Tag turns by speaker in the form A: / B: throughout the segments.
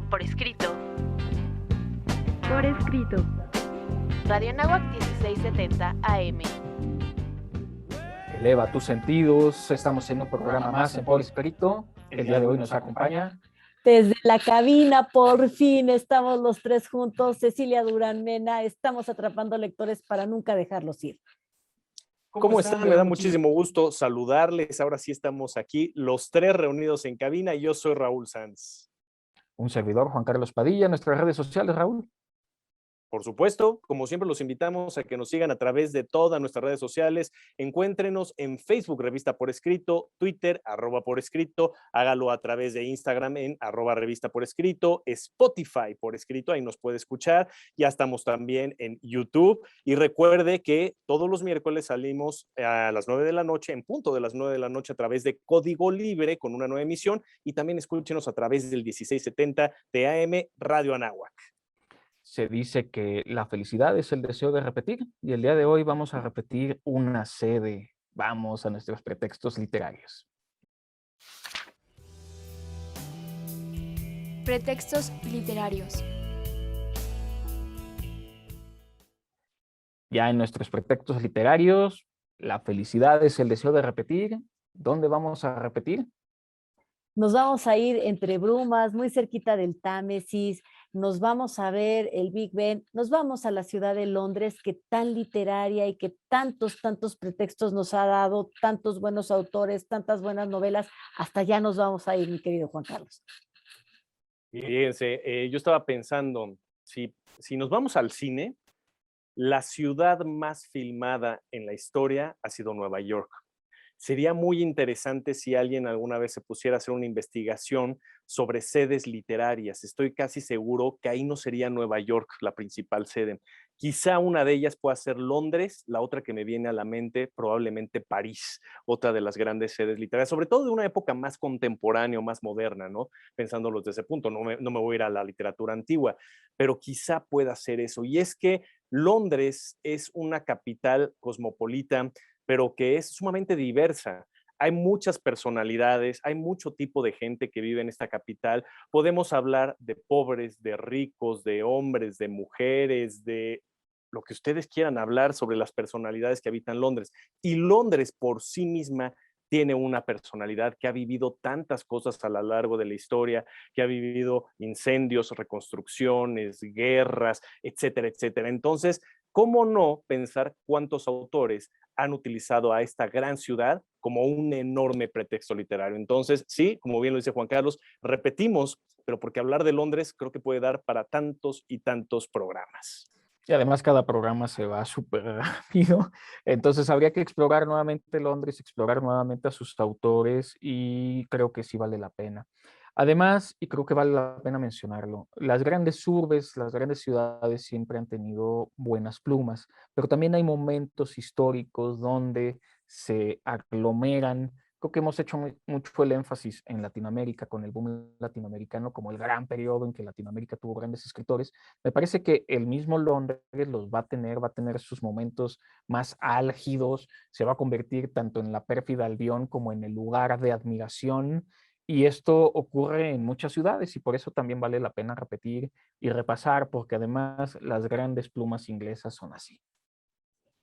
A: por escrito.
B: Por escrito.
A: Radio Anáhuac 1670 AM.
C: Eleva tus sentidos. Estamos en un programa más en Por Escrito. El día de hoy nos acompaña.
B: Desde la cabina, por fin, estamos los tres juntos. Cecilia Durán Mena, estamos atrapando lectores para nunca dejarlos ir.
D: ¿Cómo están? Me da muchísimo gusto saludarles. Ahora sí estamos aquí, los tres reunidos en cabina, y yo soy Raúl Sanz.
C: Un servidor, Juan Carlos Padilla. Nuestras redes sociales, Raúl.
D: Por supuesto, como siempre los invitamos a que nos sigan a través de todas nuestras redes sociales. Encuéntrenos en Facebook, Revista Por Escrito, Twitter, @Por Escrito, hágalo a través de Instagram en @Revista Por Escrito, Spotify Por Escrito, ahí nos puede escuchar. Ya estamos también en YouTube. Y recuerde que todos los miércoles salimos a las 9 de la noche, en punto de las 9 de la noche, a través de Código Libre con una nueva emisión. Y también escúchenos a través del 1670 de AM Radio Anáhuac.
C: Se dice que la felicidad es el deseo de repetir, y el día de hoy vamos a repetir una sede. Vamos a nuestros pretextos literarios.
E: Pretextos literarios.
C: Ya en nuestros pretextos literarios, la felicidad es el deseo de repetir. ¿Dónde vamos a repetir?
B: Nos vamos a ir entre brumas, muy cerquita del Támesis, nos vamos a ver el Big Ben, nos vamos a la ciudad de Londres, que tan literaria y que tantos pretextos nos ha dado, tantos buenos autores, tantas buenas novelas. Hasta allá nos vamos a ir, mi querido Juan Carlos.
D: Fíjense, yo estaba pensando, si nos vamos al cine, la ciudad más filmada en la historia ha sido Nueva York. Sería muy interesante si alguien alguna vez se pusiera a hacer una investigación sobre sedes literarias. Estoy casi seguro que ahí no sería Nueva York la principal sede. Quizá una de ellas pueda ser Londres, la otra que me viene a la mente probablemente París, otra de las grandes sedes literarias, sobre todo de una época más contemporánea o más moderna, ¿no? Pensándolo desde ese punto, no me voy a ir a la literatura antigua, pero quizá pueda ser eso. Y es que Londres es una capital cosmopolita, pero que es sumamente diversa. Hay muchas personalidades, hay mucho tipo de gente que vive en esta capital. Podemos hablar de pobres, de ricos, de hombres, de mujeres, de lo que ustedes quieran hablar sobre las personalidades que habitan Londres. Y Londres por sí misma tiene una personalidad que ha vivido tantas cosas a lo largo de la historia, que ha vivido incendios, reconstrucciones, guerras, etcétera, etcétera. Entonces, ¿cómo no pensar cuántos autores han utilizado a esta gran ciudad como un enorme pretexto literario? Entonces, sí, como bien lo dice Juan Carlos, repetimos, pero porque hablar de Londres creo que puede dar para tantos y tantos programas.
C: Y además cada programa se va súper rápido. Entonces habría que explorar nuevamente Londres, explorar nuevamente a sus autores, y creo que sí vale la pena. Además, y creo que vale la pena mencionarlo, las grandes urbes, las grandes ciudades siempre han tenido buenas plumas, pero también hay momentos históricos donde se aglomeran. Creo que hemos hecho mucho el énfasis en Latinoamérica, con el boom latinoamericano, como el gran periodo en que Latinoamérica tuvo grandes escritores. Me parece que el mismo Londres los va a tener sus momentos más álgidos, se va a convertir tanto en la pérfida Albión como en el lugar de admiración. Y esto ocurre en muchas ciudades, y por eso también vale la pena repetir y repasar, porque además las grandes plumas inglesas son así.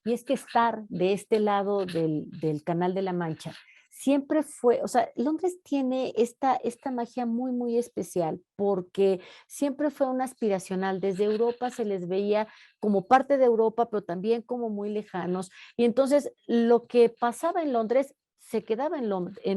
B: Y es que estar de este lado del Canal de la Mancha siempre fue, o sea, Londres tiene esta magia muy especial, porque siempre fue un aspiracional. Desde Europa se les veía como parte de Europa, pero también como muy lejanos. Y entonces lo que pasaba en Londres se quedaba en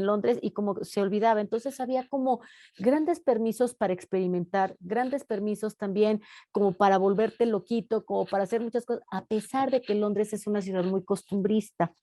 B: Londres y como se olvidaba. Entonces había como grandes permisos para experimentar, grandes permisos también como para volverte loquito, como para hacer muchas cosas, a pesar de que Londres es una ciudad muy costumbrista.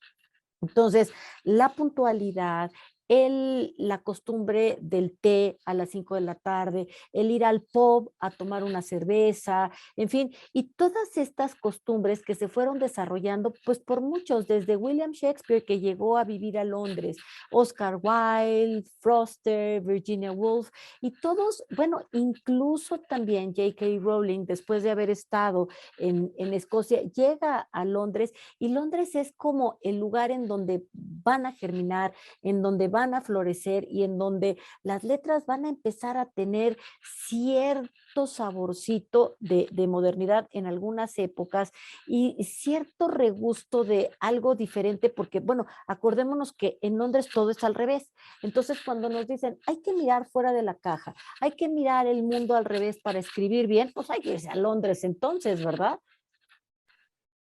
B: Entonces, la puntualidad, la costumbre del té a las 5 de la tarde, el ir al pub a tomar una cerveza, en fin, y todas estas costumbres que se fueron desarrollando, pues por muchos, desde William Shakespeare, que llegó a vivir a Londres, Oscar Wilde, Foster, Virginia Woolf, y todos, bueno, incluso también J.K. Rowling, después de haber estado en Escocia, llega a Londres, y Londres es como el lugar en donde van a germinar, en donde van a florecer y en donde las letras van a empezar a tener cierto saborcito de modernidad en algunas épocas y cierto regusto de algo diferente, porque bueno, acordémonos que en Londres todo es al revés. Entonces, cuando nos dicen, hay que mirar fuera de la caja, hay que mirar el mundo al revés para escribir bien, pues hay que irse a Londres entonces, ¿verdad?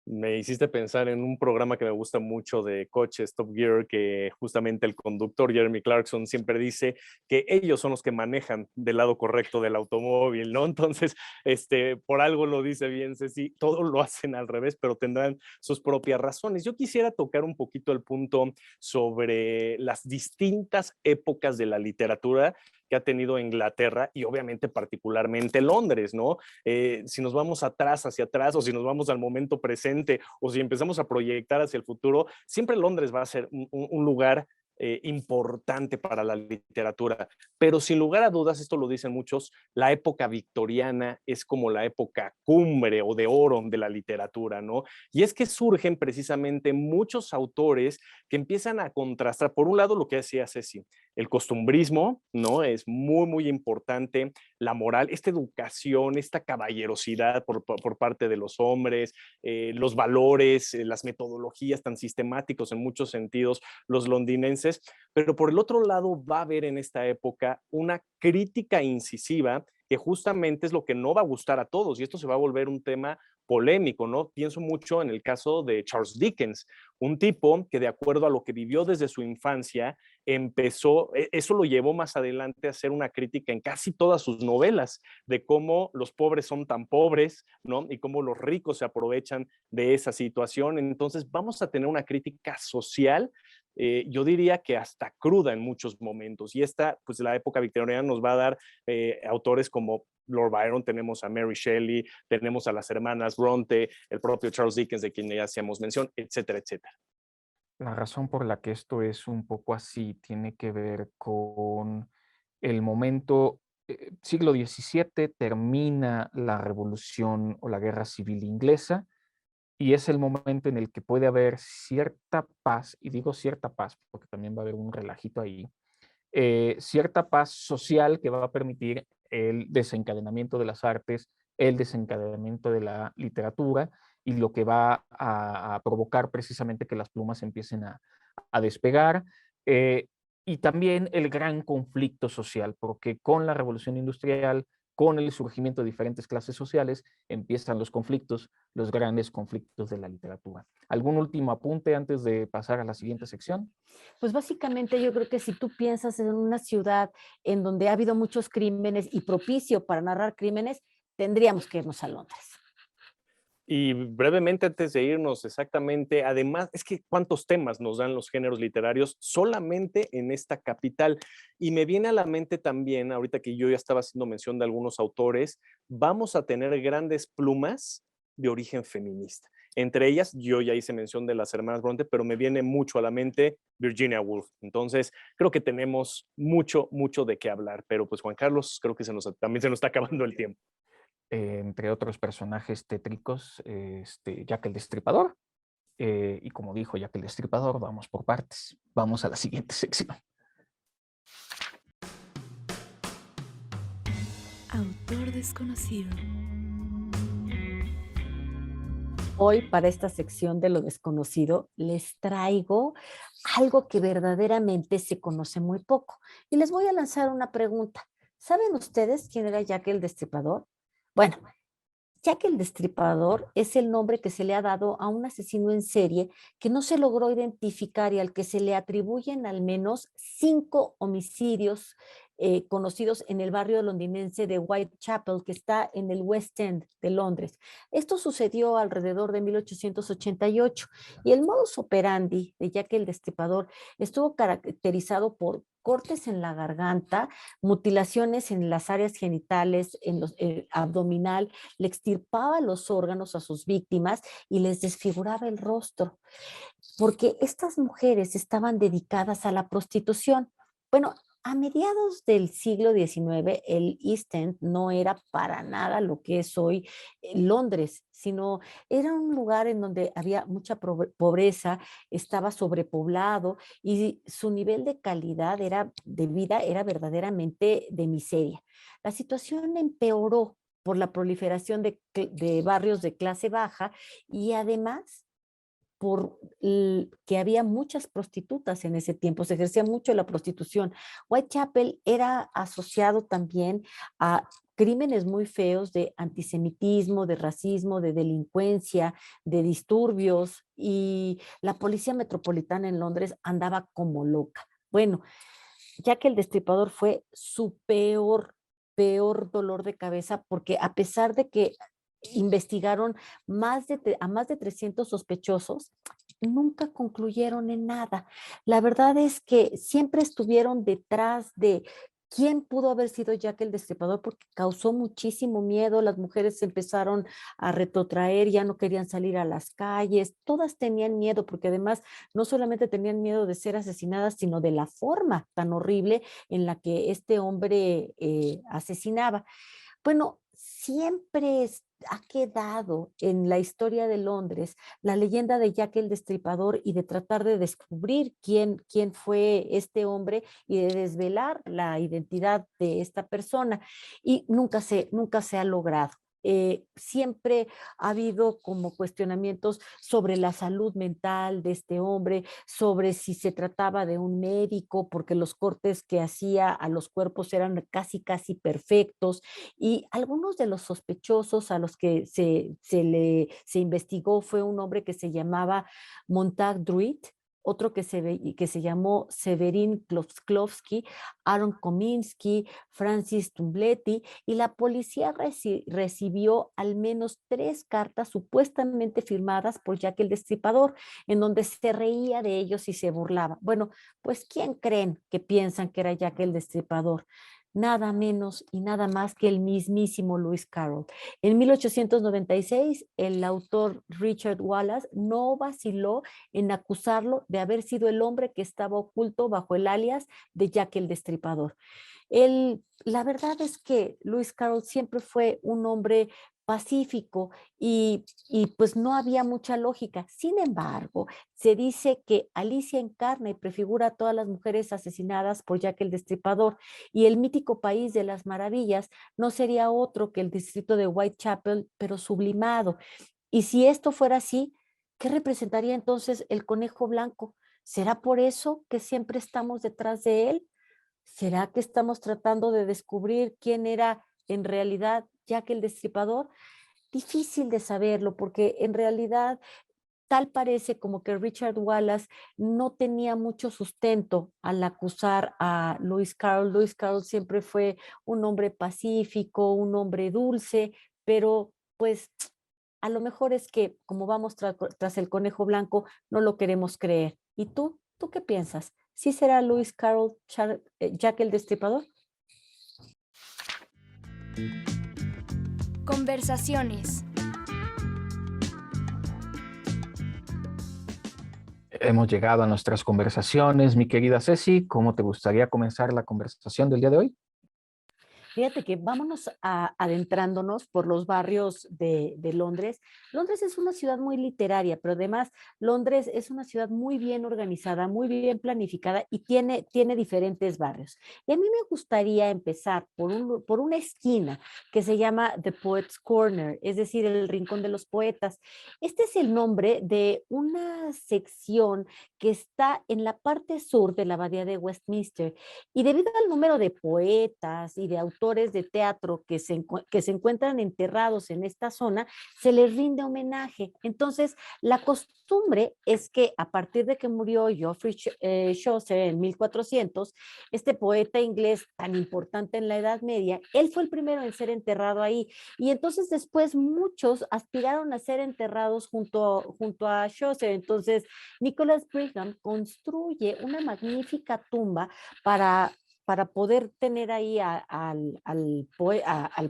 D: Me hiciste pensar en un programa que me gusta mucho de coches, Top Gear, que justamente el conductor Jeremy Clarkson siempre dice que ellos son los que manejan del lado correcto del automóvil, ¿no? Entonces, por algo lo dice bien Ceci, todo lo hacen al revés, pero tendrán sus propias razones. Yo quisiera tocar un poquito el punto sobre las distintas épocas de la literatura que ha tenido Inglaterra y obviamente particularmente Londres, ¿no? Si nos vamos atrás, hacia atrás, o si nos vamos al momento presente, o si empezamos a proyectar hacia el futuro, siempre Londres va a ser un lugar importante para la literatura. Pero sin lugar a dudas, esto lo dicen muchos, la época victoriana es como la época cumbre o de oro de la literatura, ¿no? Y es que surgen precisamente muchos autores que empiezan a contrastar, por un lado, lo que decía Ceci, el costumbrismo, ¿no? Es muy, muy importante, la moral, esta educación, esta caballerosidad por parte de los hombres, los valores, las metodologías tan sistemáticos en muchos sentidos, los londinenses, pero por el otro lado va a haber en esta época una crítica incisiva que justamente es lo que no va a gustar a todos y esto se va a volver un tema polémico, ¿no? Pienso mucho en el caso de Charles Dickens, un tipo que de acuerdo a lo que vivió desde su infancia, eso lo llevó más adelante a hacer una crítica en casi todas sus novelas, de cómo los pobres son tan pobres, ¿no? Y cómo los ricos se aprovechan de esa situación. Entonces vamos a tener una crítica social, yo diría que hasta cruda en muchos momentos. Y esta, pues la época victoriana nos va a dar autores como Lord Byron, tenemos a Mary Shelley, tenemos a las hermanas Bronte, el propio Charles Dickens, de quien ya hacíamos mención, etcétera, etcétera.
C: La razón por la que esto es un poco así tiene que ver con el momento, siglo XVII, termina la revolución o la guerra civil inglesa y es el momento en el que puede haber cierta paz, y digo cierta paz porque también va a haber un relajito ahí, cierta paz social que va a permitir el desencadenamiento de las artes, el desencadenamiento de la literatura y lo que va a provocar precisamente que las plumas empiecen a despegar. eh, y también el gran conflicto social, porque con la revolución industrial, con el surgimiento de diferentes clases sociales, empiezan los conflictos, los grandes conflictos de la literatura. ¿Algún último apunte antes de pasar a la siguiente sección?
B: Pues básicamente yo creo que si tú piensas en una ciudad en donde ha habido muchos crímenes y propicio para narrar crímenes, tendríamos que irnos a Londres.
D: Y brevemente antes de irnos, exactamente, además, es que cuántos temas nos dan los géneros literarios solamente en esta capital. Y me viene a la mente también, ahorita que yo ya estaba haciendo mención de algunos autores, vamos a tener grandes plumas de origen feminista. Entre ellas, yo ya hice mención de las hermanas Bronte, pero me viene mucho a la mente Virginia Woolf. Entonces, creo que tenemos mucho, mucho de qué hablar. Pero pues Juan Carlos, creo que también se nos está acabando el tiempo.
C: Entre otros personajes tétricos, Jack el Destripador. Y como dijo Jack el Destripador, vamos por partes. Vamos a la siguiente sección.
E: Autor desconocido.
B: Hoy para esta sección de lo desconocido les traigo algo que verdaderamente se conoce muy poco. Y les voy a lanzar una pregunta. ¿Saben ustedes quién era Jack el Destripador? Bueno, Jack el Destripador es el nombre que se le ha dado a un asesino en serie que no se logró identificar y al que se le atribuyen al menos 5 homicidios conocidos en el barrio londinense de Whitechapel, que está en el West End de Londres. Esto sucedió alrededor de 1888 y el modus operandi de Jack el Destripador estuvo caracterizado por cortes en la garganta, mutilaciones en las áreas genitales, en los abdominal, le extirpaba los órganos a sus víctimas y les desfiguraba el rostro, porque estas mujeres estaban dedicadas a la prostitución. Bueno, a mediados del siglo XIX, el East End no era para nada lo que es hoy Londres, sino era un lugar en donde había mucha pobreza, estaba sobrepoblado y su nivel de calidad de vida era verdaderamente de miseria. La situación empeoró por la proliferación de barrios de clase baja y además que había muchas prostitutas en ese tiempo, se ejercía mucho la prostitución. Whitechapel era asociado también a crímenes muy feos de antisemitismo, de racismo, de delincuencia, de disturbios, y la policía metropolitana en Londres andaba como loca. Bueno, ya que el Destripador fue su peor dolor de cabeza, porque a pesar de que investigaron a más de 300 sospechosos, nunca concluyeron en nada. La verdad es que siempre estuvieron detrás de quién pudo haber sido Jack el Destripador, porque causó muchísimo miedo. Las mujeres se empezaron a retrotraer, ya no querían salir a las calles, todas tenían miedo, porque además no solamente tenían miedo de ser asesinadas, sino de la forma tan horrible en la que este hombre asesinaba. Bueno, ha quedado en la historia de Londres la leyenda de Jack el Destripador y de tratar de descubrir quién fue este hombre y de desvelar la identidad de esta persona. Y nunca se ha logrado. Siempre ha habido como cuestionamientos sobre la salud mental de este hombre, sobre si se trataba de un médico, porque los cortes que hacía a los cuerpos eran casi perfectos, y algunos de los sospechosos a los que se investigó fue un hombre que se llamaba Montag Druitt, otro que se llamó Severin Klofsky, Aaron Kominsky, Francis Tumbletti, y la policía recibió al menos 3 cartas supuestamente firmadas por Jack el Destripador, en donde se reía de ellos y se burlaba. Bueno, pues ¿quién creen que piensan que era Jack el Destripador? Nada menos y nada más que el mismísimo Lewis Carroll. En 1896, el autor Richard Wallace no vaciló en acusarlo de haber sido el hombre que estaba oculto bajo el alias de Jack el Destripador. La verdad es que Lewis Carroll siempre fue un hombre pacífico y pues no había mucha lógica. Sin embargo, se dice que Alicia encarna y prefigura a todas las mujeres asesinadas por Jack el Destripador, y el mítico país de las maravillas no sería otro que el distrito de Whitechapel, pero sublimado. Y si esto fuera así, ¿qué representaría entonces el conejo blanco? ¿Será por eso que siempre estamos detrás de él? ¿Será que estamos tratando de descubrir quién era en realidad Jack el Destripador? Difícil de saberlo, porque en realidad tal parece como que Richard Wallace no tenía mucho sustento al acusar a Lewis Carroll. Lewis Carroll siempre fue un hombre pacífico, un hombre dulce, pero pues a lo mejor es que como vamos tras el conejo blanco, no lo queremos creer. ¿Y tú? ¿Tú qué piensas? ¿Sí será Lewis Carroll Jack el Destripador?
E: Conversaciones.
C: Hemos llegado a nuestras conversaciones. Mi querida Ceci, ¿cómo te gustaría comenzar la conversación del día de hoy?
B: Fíjate que vámonos adentrándonos por los barrios de Londres. Londres es una ciudad muy literaria, pero además Londres es una ciudad muy bien organizada, muy bien planificada y tiene diferentes barrios. Y a mí me gustaría empezar por una esquina que se llama The Poets Corner, es decir, el Rincón de los Poetas. Este es el nombre de una sección que está en la parte sur de la Abadía de Westminster, y debido al número de poetas y de autores de teatro que se encuentran enterrados en esta zona, se les rinde homenaje. Entonces, la costumbre es que a partir de que murió Geoffrey Chaucer en 1400, este poeta inglés tan importante en la Edad Media, él fue el primero en ser enterrado ahí. Y entonces después muchos aspiraron a ser enterrados junto a Chaucer. Entonces, Nicholas Brigham construye una magnífica tumba para para poder tener ahí al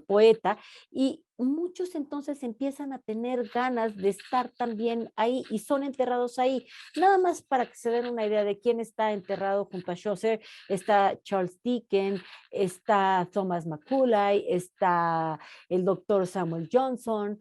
B: poeta, y muchos entonces empiezan a tener ganas de estar también ahí y son enterrados ahí. Nada más para que se den una idea de quién está enterrado junto a Chaucer: está Charles Dickens, está Thomas Macaulay, está el doctor Samuel Johnson,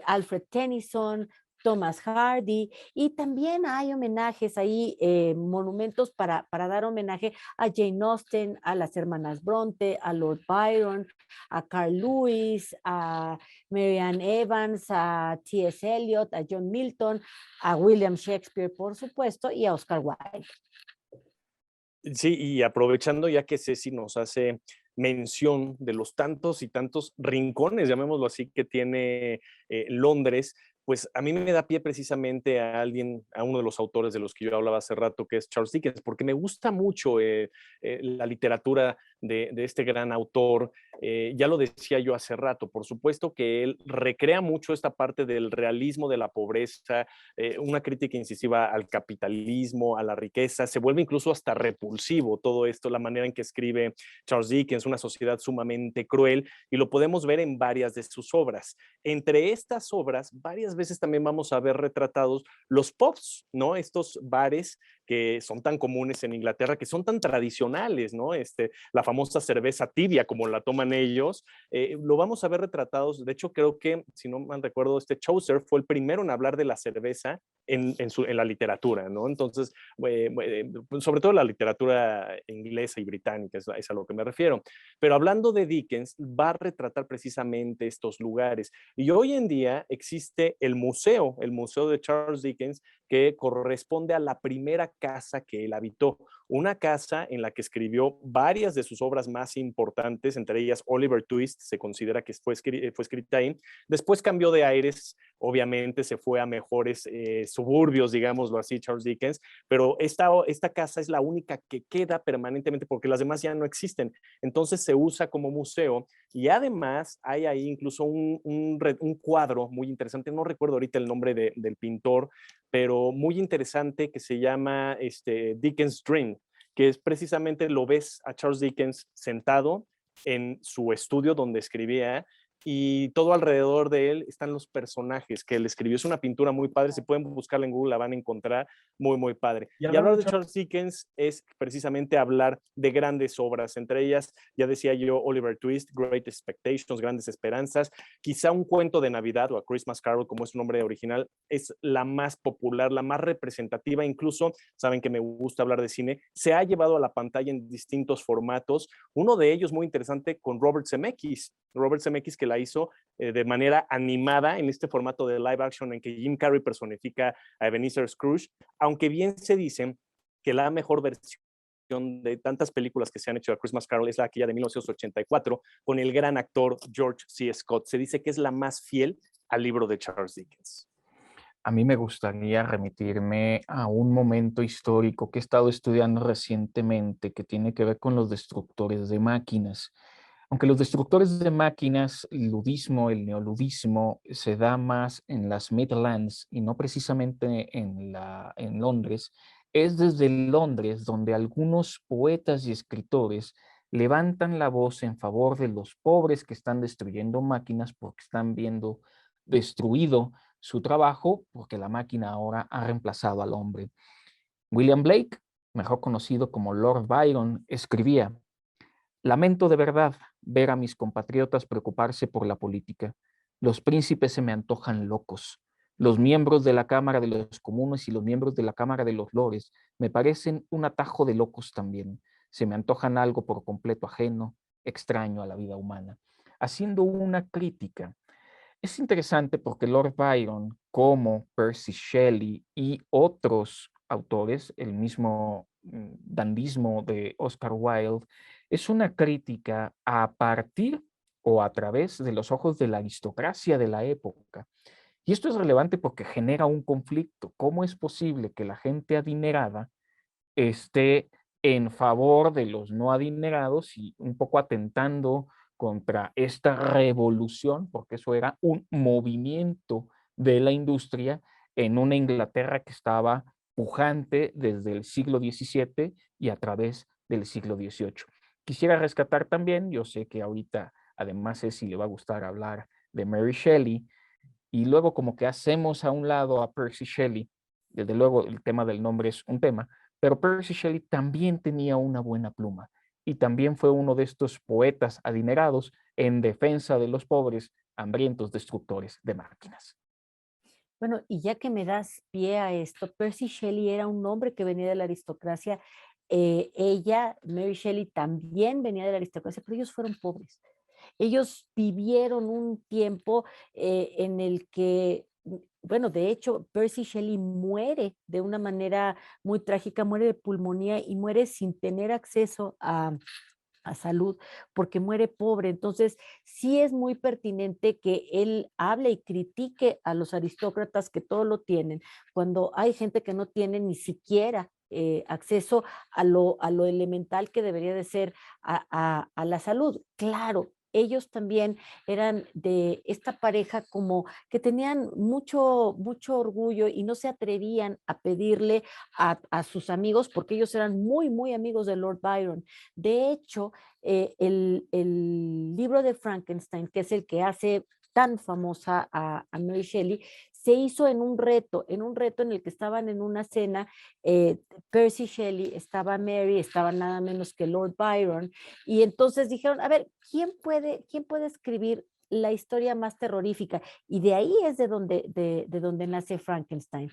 B: Alfred Tennyson, Thomas Hardy, y también hay homenajes ahí, monumentos para dar homenaje a Jane Austen, a las hermanas Bronte, a Lord Byron, a Carl Lewis, a Marianne Evans, a T.S. Eliot, a John Milton, a William Shakespeare, por supuesto, y a Oscar Wilde.
D: Sí, y aprovechando ya que Ceci nos hace mención de los tantos y tantos rincones, llamémoslo así, que tiene Londres, pues a mí me da pie precisamente a alguien, a uno de los autores de los que yo hablaba hace rato, que es Charles Dickens, porque me gusta mucho la literatura de este gran autor. Ya lo decía yo hace rato, por supuesto que él recrea mucho esta parte del realismo de la pobreza, una crítica incisiva al capitalismo, a la riqueza, se vuelve incluso hasta repulsivo todo esto, la manera en que escribe Charles Dickens, una sociedad sumamente cruel, y lo podemos ver en varias de sus obras. Entre estas obras, varias veces también vamos a ver retratados los pubs, ¿no? Estos bares que son tan comunes en Inglaterra, que son tan tradicionales, ¿no? La famosa cerveza tibia, como la toman ellos, lo vamos a ver retratados. De hecho, creo que, si no mal recuerdo, Chaucer fue el primero en hablar de la cerveza en la literatura, ¿no? Entonces, sobre todo la literatura inglesa y británica, es a lo que me refiero. Pero hablando de Dickens, va a retratar precisamente estos lugares. Y hoy en día existe el museo de Charles Dickens, que corresponde a la primera casa que él habitó, una casa en la que escribió varias de sus obras más importantes, entre ellas Oliver Twist, se considera que fue escrita ahí. Después cambió de aires, obviamente se fue a mejores suburbios, digámoslo así, Charles Dickens, pero esta casa es la única que queda permanentemente porque las demás ya no existen. Entonces se usa como museo, y además hay ahí incluso un cuadro muy interesante, no recuerdo ahorita el nombre del pintor, pero muy interesante, que se llama Dickens Dream, que es precisamente, lo ves a Charles Dickens sentado en su estudio donde escribía, y todo alrededor de él están los personajes que él escribió. Es una pintura muy padre, si pueden buscarla en Google la van a encontrar, muy, muy padre. Y hablar de Charles Dickens es precisamente hablar de grandes obras, entre ellas, ya decía yo, Oliver Twist, Great Expectations, Grandes Esperanzas, quizá Un Cuento de Navidad o A Christmas Carol, como es su nombre original, es la más popular, la más representativa. Incluso, saben que me gusta hablar de cine, se ha llevado a la pantalla en distintos formatos, uno de ellos muy interesante con Robert Zemeckis, que la hizo de manera animada en este formato de live action, en que Jim Carrey personifica a Ebenezer Scrooge, aunque bien se dice que la mejor versión de tantas películas que se han hecho de Christmas Carol es aquella de 1984 con el gran actor George C. Scott. Se dice que es la más fiel al libro de Charles Dickens.
C: A mí me gustaría remitirme a un momento histórico que he estado estudiando recientemente, que tiene que ver con los destructores de máquinas. Aunque los destructores de máquinas, el ludismo, el neoludismo, se da más en las Midlands y no precisamente en Londres, es desde Londres donde algunos poetas y escritores levantan la voz en favor de los pobres que están destruyendo máquinas, porque están viendo destruido su trabajo, porque la máquina ahora ha reemplazado al hombre. William Blake, mejor conocido como Lord Byron, escribía: lamento de verdad ver a mis compatriotas preocuparse por la política. Los príncipes se me antojan locos. Los miembros de la Cámara de los Comunes y los miembros de la Cámara de los Lores me parecen un atajo de locos también. Se me antojan algo por completo ajeno, extraño a la vida humana. Haciendo una crítica. Es interesante porque Lord Byron, como Percy Shelley y otros autores, el mismo dandismo de Oscar Wilde, es una crítica a partir o a través de los ojos de la aristocracia de la época. Y esto es relevante porque genera un conflicto. ¿Cómo es posible que la gente adinerada esté en favor de los no adinerados y un poco atentando contra esta revolución, porque eso era un movimiento de la industria en una Inglaterra que estaba pujante desde el siglo XVII y a través del siglo XVIII. Quisiera rescatar también, yo sé que ahorita además Ceci le va a gustar hablar de Mary Shelley, y luego como que hacemos a un lado a Percy Shelley. Desde luego el tema del nombre es un tema, pero Percy Shelley también tenía una buena pluma y también fue uno de estos poetas adinerados en defensa de los pobres, hambrientos destructores de máquinas.
B: Bueno, y ya que me das pie a esto, Percy Shelley era un hombre que venía de la aristocracia. Ella, Mary Shelley, también venía de la aristocracia, pero ellos fueron pobres. Ellos vivieron un tiempo en el que, bueno, de hecho, Percy Shelley muere de una manera muy trágica, muere de pulmonía y muere sin tener acceso a salud, porque muere pobre. Entonces, sí es muy pertinente que él hable y critique a los aristócratas que todo lo tienen, cuando hay gente que no tiene ni siquiera acceso a lo elemental que debería de ser a la salud. Claro, ellos también eran de esta pareja como que tenían mucho orgullo y no se atrevían a pedirle a sus amigos porque ellos eran muy amigos de Lord Byron. De hecho, el libro de Frankenstein, que es el que hace tan famosa a Mary Shelley, se hizo en un reto en el que estaban en una cena, Percy Shelley, estaba Mary, estaba nada menos que Lord Byron, y entonces dijeron, a ver, quién puede escribir la historia más terrorífica? Y de ahí es de donde nace Frankenstein.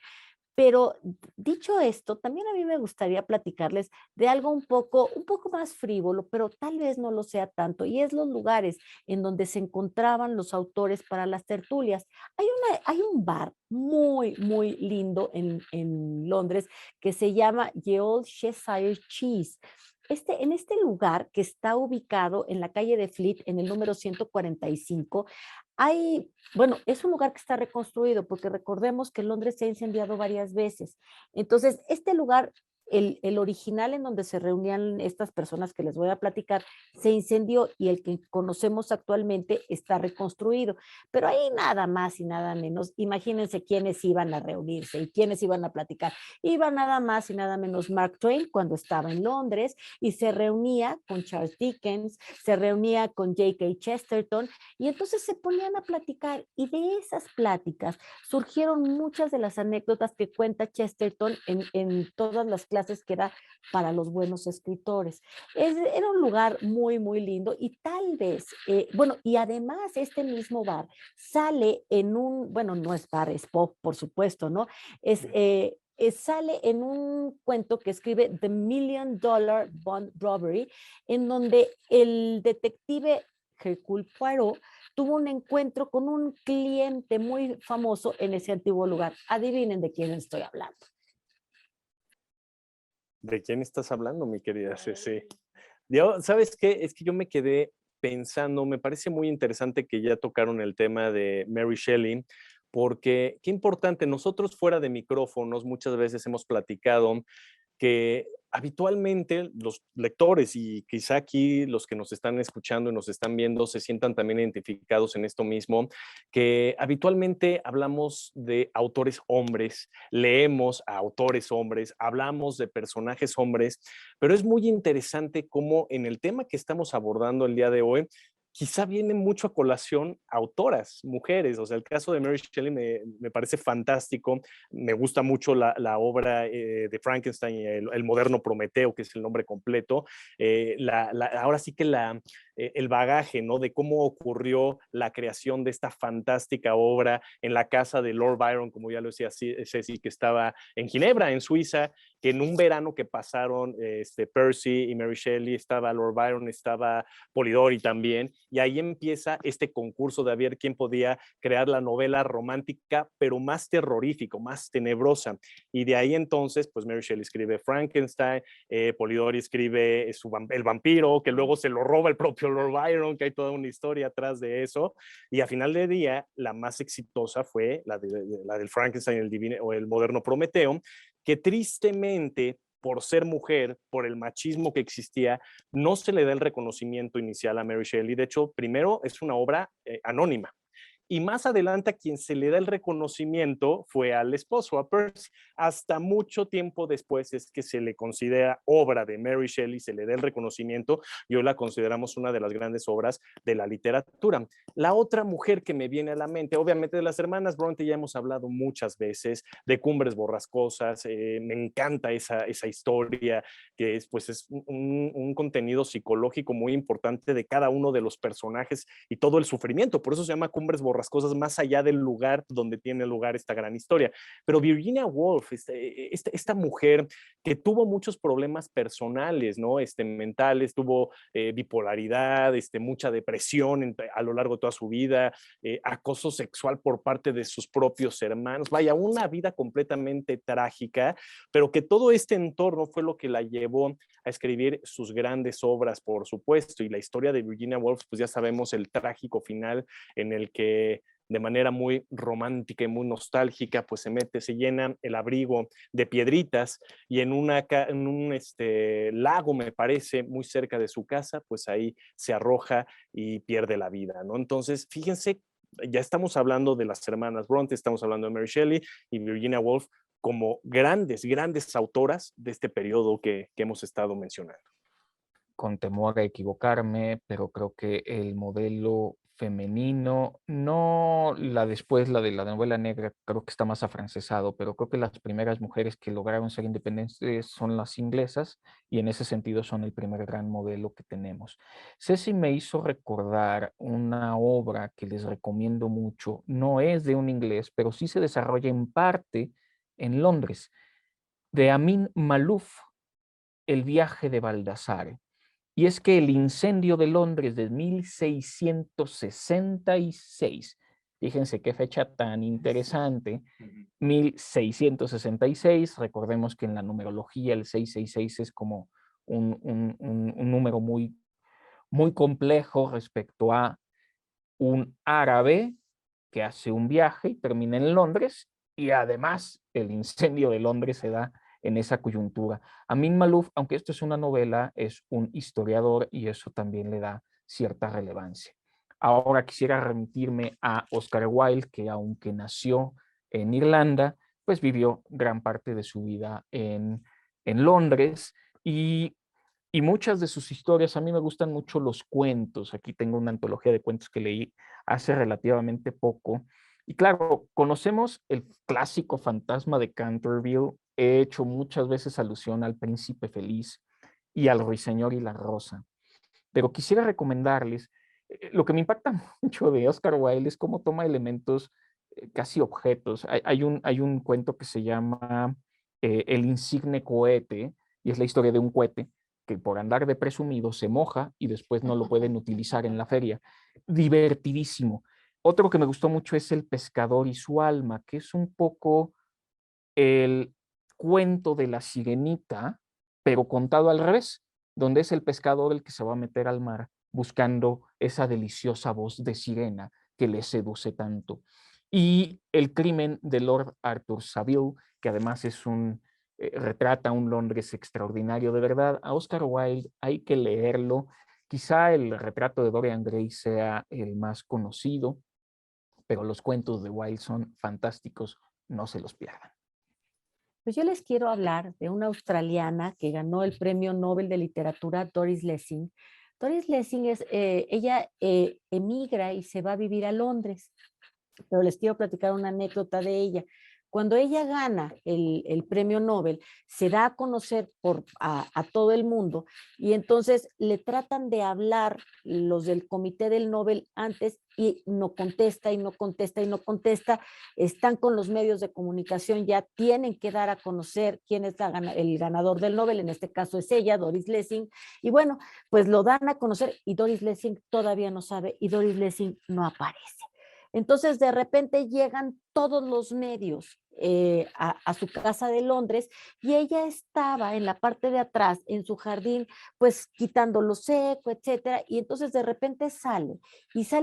B: Pero dicho esto, también a mí me gustaría platicarles de algo un poco más frívolo, pero tal vez no lo sea tanto, y es los lugares en donde se encontraban los autores para las tertulias. Hay un bar muy lindo en Londres que se llama The Old Cheshire Cheese. En este lugar, que está ubicado en la calle de Fleet, en el número 145, bueno, es un lugar que está reconstruido, porque recordemos que Londres se ha incendiado varias veces. Entonces, este lugar, el original en donde se reunían estas personas que les voy a platicar, se incendió, y el que conocemos actualmente está reconstruido. Pero ahí nada más y nada menos, imagínense quiénes iban a reunirse y quiénes iban a platicar. Iba nada más y nada menos Mark Twain cuando estaba en Londres, y se reunía con Charles Dickens, se reunía con J.K. Chesterton, y entonces se ponían a platicar, y de esas pláticas surgieron muchas de las anécdotas que cuenta Chesterton en todas las clases que da para los buenos escritores. Era un lugar muy lindo, y tal vez, bueno, y además este mismo bar sale bueno, no es bar, es pop, por supuesto, ¿no? Sale en un cuento que escribe The $1 Million Bond Robbery, en donde el detective Hercule Poirot tuvo un encuentro con un cliente muy famoso en ese antiguo lugar. Adivinen de quién estoy hablando.
D: ¿De quién estás hablando, mi querida Ceci? Yo, ¿sabes qué? Es que yo me quedé pensando, me parece muy interesante que ya tocaron el tema de Mary Shelley, porque qué importante, nosotros fuera de micrófonos muchas veces hemos platicado que habitualmente los lectores y quizá aquí los que nos están escuchando y nos están viendo se sientan también identificados en esto mismo, que habitualmente hablamos de autores hombres, leemos a autores hombres, hablamos de personajes hombres, pero es muy interesante cómo en el tema que estamos abordando el día de hoy, quizá viene mucho a colación autoras, mujeres. O sea, el caso de Mary Shelley me parece fantástico. Me gusta mucho la obra de Frankenstein, el moderno Prometeo, que es el nombre completo. Ahora sí que el bagaje, ¿no? De cómo ocurrió la creación de esta fantástica obra en la casa de Lord Byron, como ya lo decía Ceci, que estaba en Ginebra, en Suiza, que en un verano que pasaron Percy y Mary Shelley, estaba Lord Byron, estaba Polidori también, y ahí empieza este concurso de a ver quién podía crear la novela romántica, pero más terrorífico, más tenebrosa. Y de ahí entonces, pues Mary Shelley escribe Frankenstein, Polidori escribe El vampiro, que luego se lo roba el propio Lord Byron, que hay toda una historia atrás de eso. Y a final de día, la más exitosa fue la del Frankenstein, el moderno Prometeo, que tristemente, por ser mujer, por el machismo que existía, no se le da el reconocimiento inicial a Mary Shelley. De hecho, primero es una obra anónima. y más adelante a quien se le da el reconocimiento fue al esposo, a Percy. Hasta mucho tiempo después es que se le considera obra de Mary Shelley, se le da el reconocimiento y hoy la consideramos una de las grandes obras de la literatura. La otra mujer que me viene a la mente, obviamente de las hermanas Bronte ya hemos hablado muchas veces, de Cumbres Borrascosas, me encanta esa historia, que es, pues, es un contenido psicológico muy importante de cada uno de los personajes y todo el sufrimiento, por eso se llama Cumbres Borrascosas, más allá del lugar donde tiene lugar esta gran historia. Pero Virginia Woolf, esta mujer que tuvo muchos problemas personales, ¿no? Mentales, tuvo bipolaridad, mucha depresión a lo largo de toda su vida, acoso sexual por parte de sus propios hermanos, vaya, una vida completamente trágica, pero que todo este entorno fue lo que la llevó a escribir sus grandes obras, por supuesto, y la historia de Virginia Woolf, pues ya sabemos el trágico final en el que de manera muy romántica y muy nostálgica, pues se llena el abrigo de piedritas y en un lago, me parece, muy cerca de su casa, pues ahí se arroja y pierde la vida, ¿no? Entonces, fíjense, ya estamos hablando de las hermanas Bronte, estamos hablando de Mary Shelley y Virginia Woolf como grandes, grandes autoras de este periodo que hemos estado mencionando.
C: Con temor a equivocarme, pero creo que el modelo femenino, no la después, la de la novela negra, creo que está más afrancesado, pero creo que las primeras mujeres que lograron ser independientes son las inglesas y en ese sentido son el primer gran modelo que tenemos. Ceci me hizo recordar una obra que les recomiendo mucho, no es de un inglés, pero sí se desarrolla en parte en Londres, de Amin Malouf, El viaje de Baldassare. Y es que el incendio de Londres de 1666, fíjense qué fecha tan interesante, 1666, recordemos que en la numerología el 666 es como un número muy, muy complejo respecto a un árabe que hace un viaje y termina en Londres, y además el incendio de Londres se da en esa coyuntura. Amin Malouf, aunque esto es una novela, es un historiador y eso también le da cierta relevancia. Ahora quisiera remitirme a Oscar Wilde, que aunque nació en Irlanda, pues vivió gran parte de su vida en Londres y muchas de sus historias, a mí me gustan mucho los cuentos. Aquí tengo una antología de cuentos que leí hace relativamente poco. Y claro, conocemos el clásico fantasma de Canterville. He hecho muchas veces alusión al Príncipe Feliz y al Ruiseñor y la Rosa. Pero quisiera recomendarles, lo que me impacta mucho de Oscar Wilde es cómo toma elementos, casi objetos. Hay un cuento que se llama El insigne cohete, y es la historia de un cohete que por andar de presumido se moja y después no lo pueden utilizar en la feria. Divertidísimo. Otro que me gustó mucho es El pescador y su alma, que es un poco el cuento de la sirenita, pero contado al revés, donde es el pescador el que se va a meter al mar buscando esa deliciosa voz de sirena que le seduce tanto. Y El crimen de Lord Arthur Saville, que además es retrata un Londres extraordinario de verdad. A Oscar Wilde hay que leerlo. Quizá el retrato de Dorian Gray sea el más conocido, pero los cuentos de Wilde son fantásticos, no se los pierdan.
B: Pues yo les quiero hablar de una australiana que ganó el Premio Nobel de Literatura, Doris Lessing. Doris Lessing ella emigra y se va a vivir a Londres, pero les quiero platicar una anécdota de ella. Cuando ella gana el premio Nobel, se da a conocer a todo el mundo y entonces le tratan de hablar los del comité del Nobel antes y no contesta y no contesta y no contesta. Están con los medios de comunicación, ya tienen que dar a conocer quién es el ganador del Nobel, en este caso es ella, Doris Lessing, y bueno, pues lo dan a conocer y Doris Lessing todavía no sabe y Doris Lessing no aparece. Entonces, de repente llegan todos los medios a su casa de Londres y ella estaba en la parte de atrás, en su jardín, pues quitando lo seco, etcétera. Y entonces de repente sale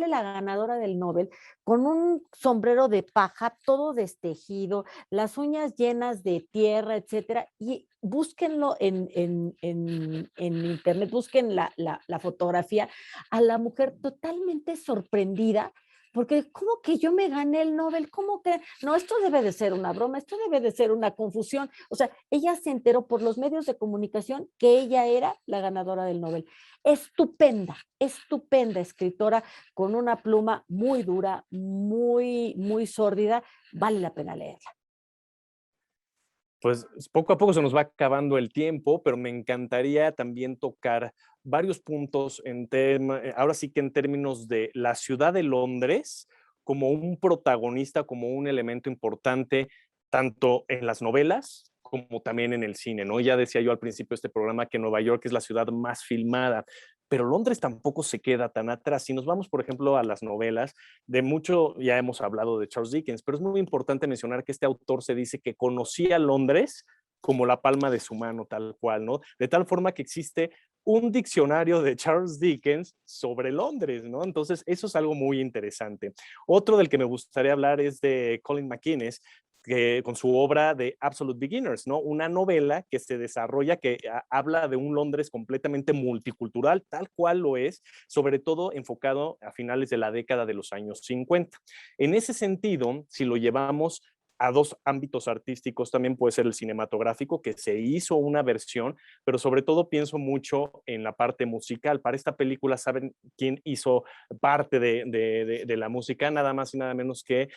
B: la ganadora del Nobel con un sombrero de paja, todo destejido, las uñas llenas de tierra, etcétera. Y búsquenlo en internet, busquen la fotografía a la mujer totalmente sorprendida porque ¿cómo que yo me gané el Nobel? ¿Cómo que? No, esto debe de ser una broma, esto debe de ser una confusión. O sea, ella se enteró por los medios de comunicación que ella era la ganadora del Nobel. Estupenda, estupenda escritora con una pluma muy dura, muy, muy sórdida. Vale la pena leerla.
D: Pues poco a poco se nos va acabando el tiempo, pero me encantaría también tocar varios puntos ahora sí que en términos de la ciudad de Londres como un protagonista, como un elemento importante, tanto en las novelas como también en el cine, ¿no? Ya decía yo al principio de este programa que Nueva York es la ciudad más filmada, pero Londres tampoco se queda tan atrás. Si nos vamos, por ejemplo, a las novelas, de mucho ya hemos hablado de Charles Dickens, pero es muy importante mencionar que este autor se dice que conocía Londres como la palma de su mano, tal cual, ¿no? De tal forma que existe un diccionario de Charles Dickens sobre Londres, ¿no? Entonces, eso es algo muy interesante. Otro del que me gustaría hablar es de Colin McInnes, con su obra de Absolute Beginners, ¿no? Una novela que se desarrolla, que habla de un Londres completamente multicultural, tal cual lo es, sobre todo enfocado a finales de la década de los años 50. En ese sentido, si lo llevamos a dos ámbitos artísticos, también puede ser el cinematográfico, que se hizo una versión, pero sobre todo pienso mucho en la parte musical. Para esta película, ¿saben quién hizo parte de la música? Nada más y nada menos que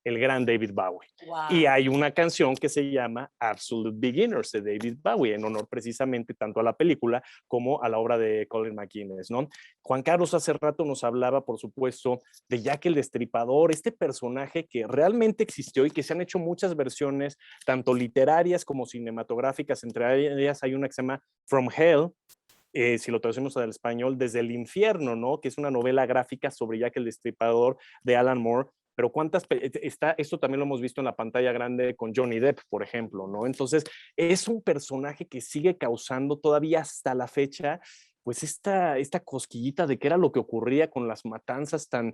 D: el gran David Bowie. Wow. Y hay una canción que se llama Absolute Beginners de David Bowie, en honor precisamente tanto a la película como a la obra de Colin McInnes, ¿no? Juan Carlos hace rato nos hablaba, por supuesto, de Jack el Destripador, este personaje que realmente existió y que se han hecho muchas versiones, tanto literarias como cinematográficas. Entre ellas hay una que se llama From Hell, si lo traducimos al español, Desde el Infierno, ¿no? Que es una novela gráfica sobre Jack el Destripador de Alan Moore. Pero esto también lo hemos visto en la pantalla grande con Johnny Depp, por ejemplo, ¿no? Entonces, es un personaje que sigue causando todavía hasta la fecha, pues esta cosquillita de qué era lo que ocurría con las matanzas tan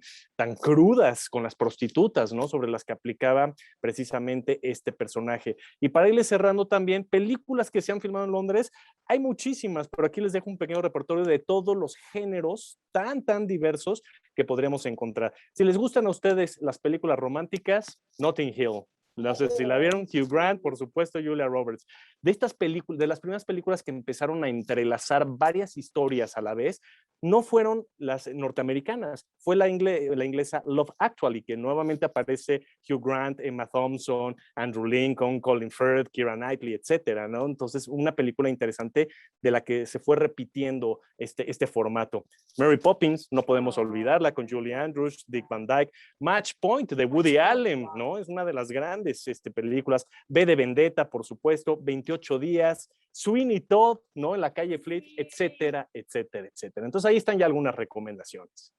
D: crudas con las prostitutas, ¿no? Sobre las que aplicaba precisamente este personaje. Y para irle cerrando también, películas que se han filmado en Londres, hay muchísimas, pero aquí les dejo un pequeño repertorio de todos los géneros tan diversos que podríamos encontrar. Si les gustan a ustedes las películas románticas, Notting Hill. No sé si la vieron, Hugh Grant, por supuesto, Julia Roberts. De estas películas, de las primeras películas que empezaron a entrelazar varias historias a la vez, no fueron las norteamericanas, fue la inglesa Love Actually, que nuevamente aparece Hugh Grant, Emma Thompson, Andrew Lincoln, Colin Firth, Keira Knightley, etcétera, ¿no? Entonces, una película interesante de la que se fue repitiendo este formato. Mary Poppins, no podemos olvidarla, con Julie Andrews, Dick Van Dyke. Match Point, de Woody Allen, ¿no? Es una de las grandes películas. V de Vendetta, por supuesto, 28 días, Sweeney Todd, ¿no? En la calle Fleet, etcétera, etcétera, etcétera. Entonces ahí están ya algunas recomendaciones.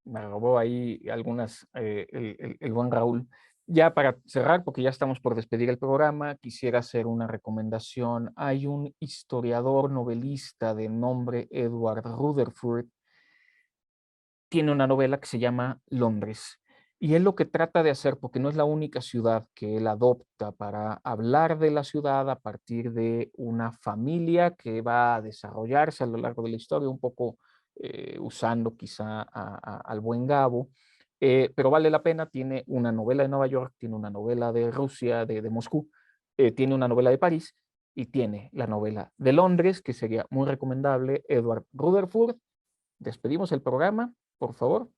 C: Me robó ahí algunas, el buen Raúl. Ya para cerrar, porque ya estamos por despedir el programa, quisiera hacer una recomendación. Hay un historiador novelista de nombre Edward Rutherford. Tiene una novela que se llama Londres. Y él lo que trata de hacer, porque no es la única ciudad que él adopta para hablar de la ciudad a partir de una familia que va a desarrollarse a lo largo de la historia, un poco usando quizá al buen Gabo, pero vale la pena. Tiene una novela de Nueva York, tiene una novela de Rusia, de Moscú, tiene una novela de París y tiene la novela de Londres, que sería muy recomendable. Edward Rutherford. Despedimos el programa, por favor.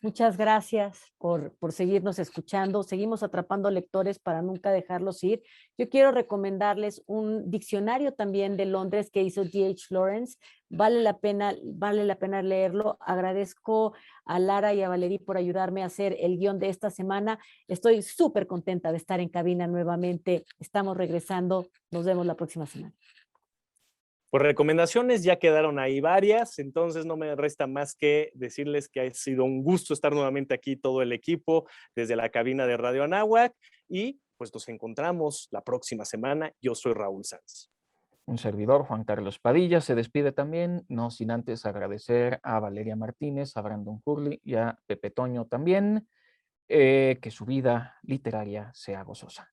B: Muchas gracias por seguirnos escuchando. Seguimos atrapando lectores para nunca dejarlos ir. Yo quiero recomendarles un diccionario también de Londres que hizo D.H. Lawrence. Vale la pena leerlo. Agradezco a Lara y a Valerie por ayudarme a hacer el guión de esta semana. Estoy súper contenta de estar en cabina nuevamente. Estamos regresando. Nos vemos la próxima semana.
D: Pues recomendaciones ya quedaron ahí varias, entonces no me resta más que decirles que ha sido un gusto estar nuevamente aquí todo el equipo desde la cabina de Radio Anáhuac y pues nos encontramos la próxima semana. Yo soy Raúl Sanz.
C: Un servidor, Juan Carlos Padilla, se despide también, no sin antes agradecer a Valeria Martínez, a Brandon Curley y a Pepe Toño también, que su vida literaria sea gozosa.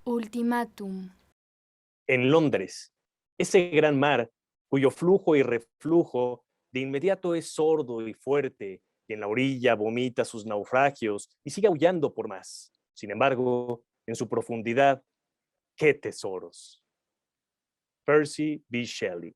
E: Ultimátum.
D: En Londres, ese gran mar cuyo flujo y reflujo de inmediato es sordo y fuerte, y en la orilla vomita sus naufragios y sigue aullando por más. Sin embargo, en su profundidad, ¡qué tesoros! Percy B. Shelley.